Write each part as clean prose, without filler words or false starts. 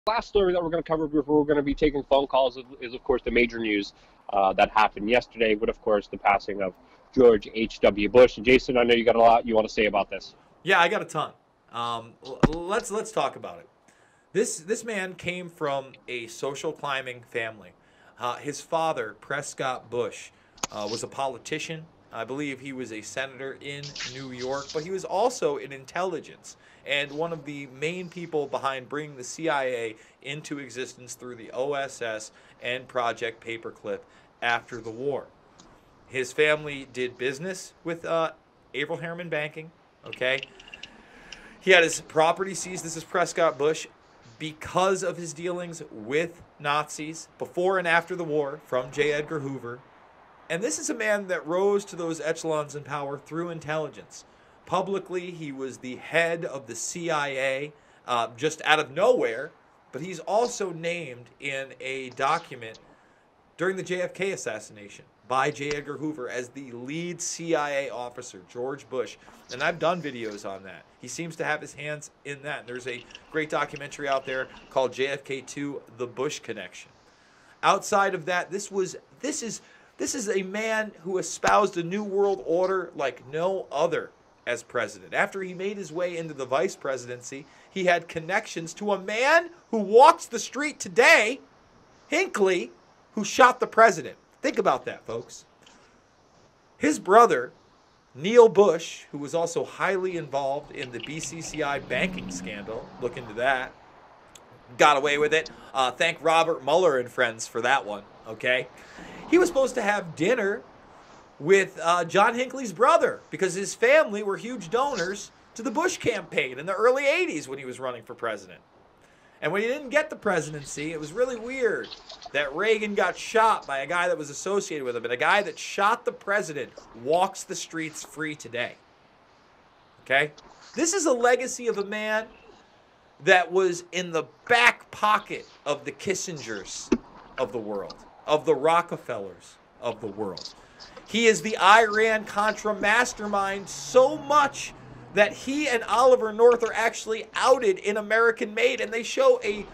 Last story that we're going to cover before we're going to be taking phone calls is of course, the major news that happened yesterday with, of course, the passing of George H.W. Bush. And Jason, I know you got a lot you want to say about this. Yeah, I got a ton. Let's talk about it. This man came from a social climbing family. His father, Prescott Bush, was a politician. I believe he was a senator in New York, but he was also in intelligence and one of the main people behind bringing the CIA into existence through the OSS and Project Paperclip after the war. His family did business with Avril Harriman Banking. Okay, he had his property seized. This is Prescott Bush because of his dealings with Nazis before and after the war from J. Edgar Hoover. And this is a man that rose to those echelons in power through intelligence. Publicly, he was the head of the CIA just out of nowhere, but he's also named in a document during the JFK assassination by J. Edgar Hoover as the lead CIA officer, George Bush. And I've done videos on that. He seems to have his hands in that. There's a great documentary out there called JFK 2: The Bush Connection. Outside of that, this is a man who espoused a new world order like no other as president. After he made his way into the vice presidency, he had connections to a man who walks the street today, Hinckley, who shot the president. Think about that, folks. His brother, Neil Bush, who was also highly involved in the BCCI banking scandal, look into that, got away with it. Thank Robert Mueller and friends for that one, okay? He was supposed to have dinner with John Hinckley's brother because his family were huge donors to the Bush campaign in the early 80s when he was running for president. And when he didn't get the presidency, it was really weird that Reagan got shot by a guy that was associated with him. And a guy that shot the president walks the streets free today. Okay? This is a legacy of a man that was in the back pocket of the Kissingers of the world, of the Rockefellers of the world. He is the Iran-Contra mastermind so much that he and Oliver North are actually outed in American Made, and they show a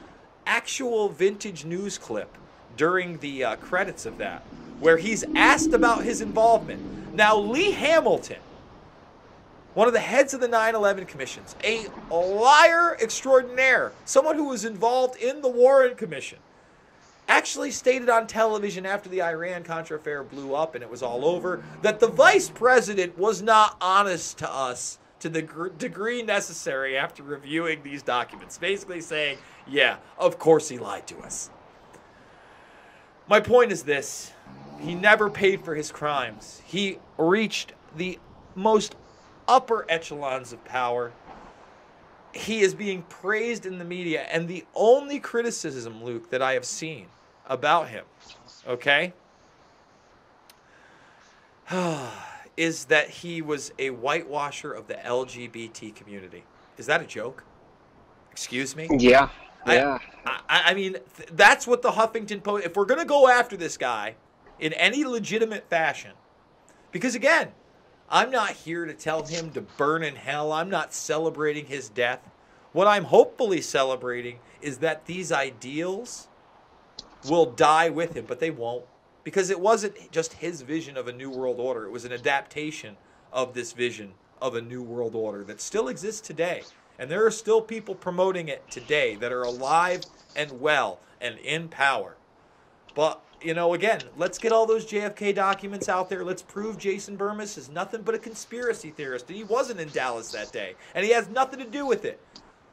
actual vintage news clip during the credits of that, where he's asked about his involvement. Now, Lee Hamilton, one of the heads of the 9/11 commissions, a liar extraordinaire, someone who was involved in the Warren Commission, actually stated on television after the Iran-Contra affair blew up and it was all over that the vice president was not honest to us to the degree necessary after reviewing these documents. Basically saying, yeah, of course he lied to us. My point is this. He never paid for his crimes. He reached the most upper echelons of power. He is being praised in the media, and the only criticism, Luke, that I have seen about him, okay, is that he was a whitewasher of the LGBT community. Is that a joke? Excuse me? Yeah, yeah. I mean, that's what the Huffington Post, if we're going to go after this guy in any legitimate fashion, because again, I'm not here to tell him to burn in hell. I'm not celebrating his death. What I'm hopefully celebrating is that these ideals will die with him, but they won't. Because it wasn't just his vision of a new world order. It was an adaptation of this vision of a new world order that still exists today. And there are still people promoting it today that are alive and well and in power. But, you know, again, let's get all those JFK documents out there. Let's prove Jason Burmis is nothing but a conspiracy theorist. And he wasn't in Dallas that day. And he has nothing to do with it.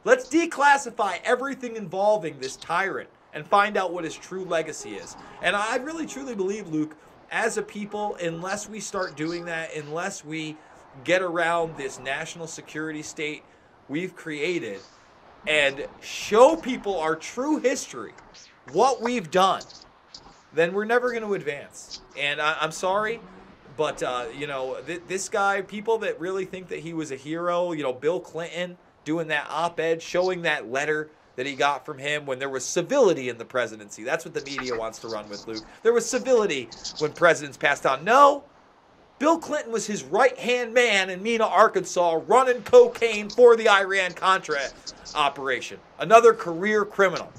Let's declassify everything involving this tyrant and find out what his true legacy is. And I really truly believe, Luke, as a people, unless we start doing that, unless we get around this national security state we've created and show people our true history, what we've done, then we're never going to advance. And I'm sorry, but, you know, this guy, people that really think that he was a hero, you know, Bill Clinton doing that op-ed, showing that letter that he got from him when there was civility in the presidency. That's what the media wants to run with, Luke. There was civility when presidents passed on. No, Bill Clinton was his right-hand man in Mena, Arkansas, running cocaine for the Iran-Contra operation. Another career criminal.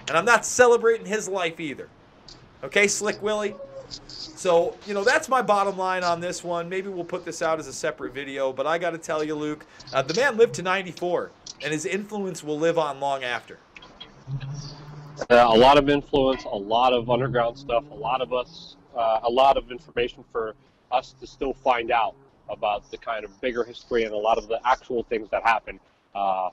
And I'm not celebrating his life either. Okay, Slick Willie? So, that's my bottom line on this one. Maybe we'll put this out as a separate video, but I got to tell you, Luke, the man lived to 94, and his influence will live on long after. A lot of influence, a lot of underground stuff, a lot of information for us to still find out about the kind of bigger history and a lot of the actual things that happened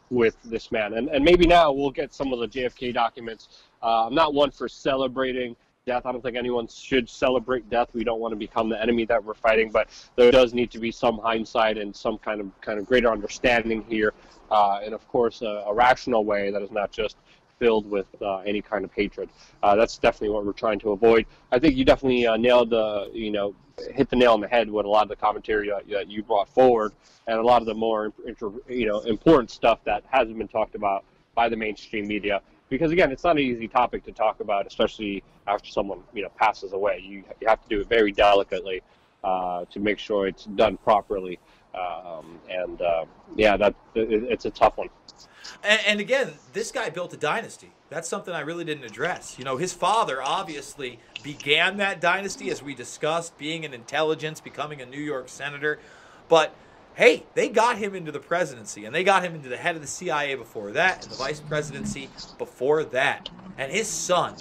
with this man. And maybe now we'll get some of the JFK documents. I'm not one for celebrating death. I don't think anyone should celebrate death. We don't want to become the enemy that we're fighting, but there does need to be some hindsight and some kind of greater understanding here, and of course a rational way that is not just filled with any kind of hatred. That's definitely what we're trying to avoid. I think you definitely nailed hit the nail on the head with a lot of the commentary that you brought forward, and a lot of the more important stuff that hasn't been talked about by the mainstream media. Because again, it's not an easy topic to talk about, especially after someone passes away. You have to do it very delicately to make sure it's done properly. It's a tough one. And again, this guy built a dynasty. That's something I really didn't address. His father obviously began that dynasty, as we discussed, being in intelligence, becoming a New York senator. But hey, they got him into the presidency, and they got him into the head of the CIA before that, and the vice presidency before that. And his son,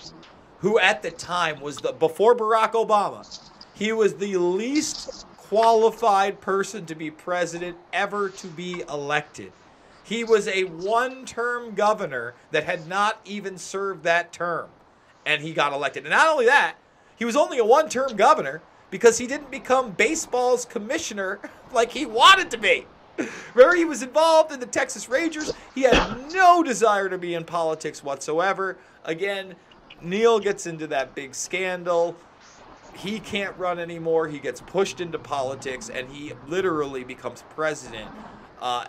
who at the time was before Barack Obama, he was the least qualified person to be president ever to be elected. He was a one-term governor that had not even served that term, and he got elected. And not only that, he was only a one-term governor because he didn't become baseball's commissioner like he wanted to be. Remember, he was involved in the Texas Rangers. He had no desire to be in politics whatsoever. Again, Neil gets into that big scandal. He can't run anymore. He gets pushed into politics, and he literally becomes president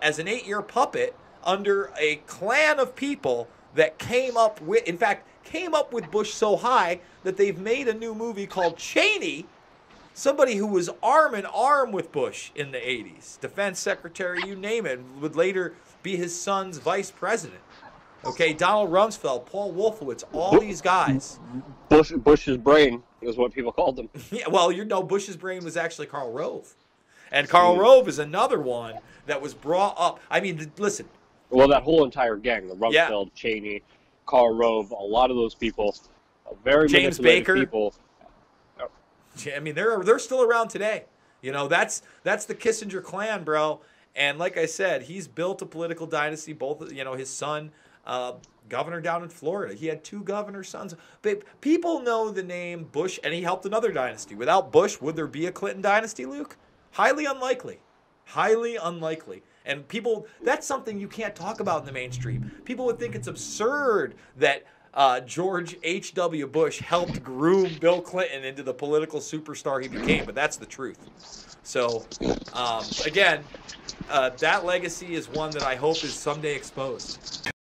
as an 8-year puppet under a clan of people that came up with Bush so high that they've made a new movie called Cheney, somebody who was arm in arm with Bush in the 80s, defense secretary, you name it, would later be his son's vice president. Okay, Donald Rumsfeld, Paul Wolfowitz, all these guys. Bush's brain is what people called him. Yeah, well, Bush's brain was actually Karl Rove. And Karl Rove is another one that was brought up. I mean, listen. Well, that whole entire gang, the Rumsfeld, Cheney, Karl Rove, a lot of those people, very James manipulative Baker. people. I mean, they're still around today. That's the Kissinger clan, bro. And like I said, he's built a political dynasty. Both, his son, governor down in Florida. He had 2 governor sons. But people know the name Bush, and he helped another dynasty. Without Bush, would there be a Clinton dynasty, Luke? Highly unlikely. Highly unlikely. And people, that's something you can't talk about in the mainstream. People would think it's absurd that George H.W. Bush helped groom Bill Clinton into the political superstar he became, but that's the truth. So, again, that legacy is one that I hope is someday exposed.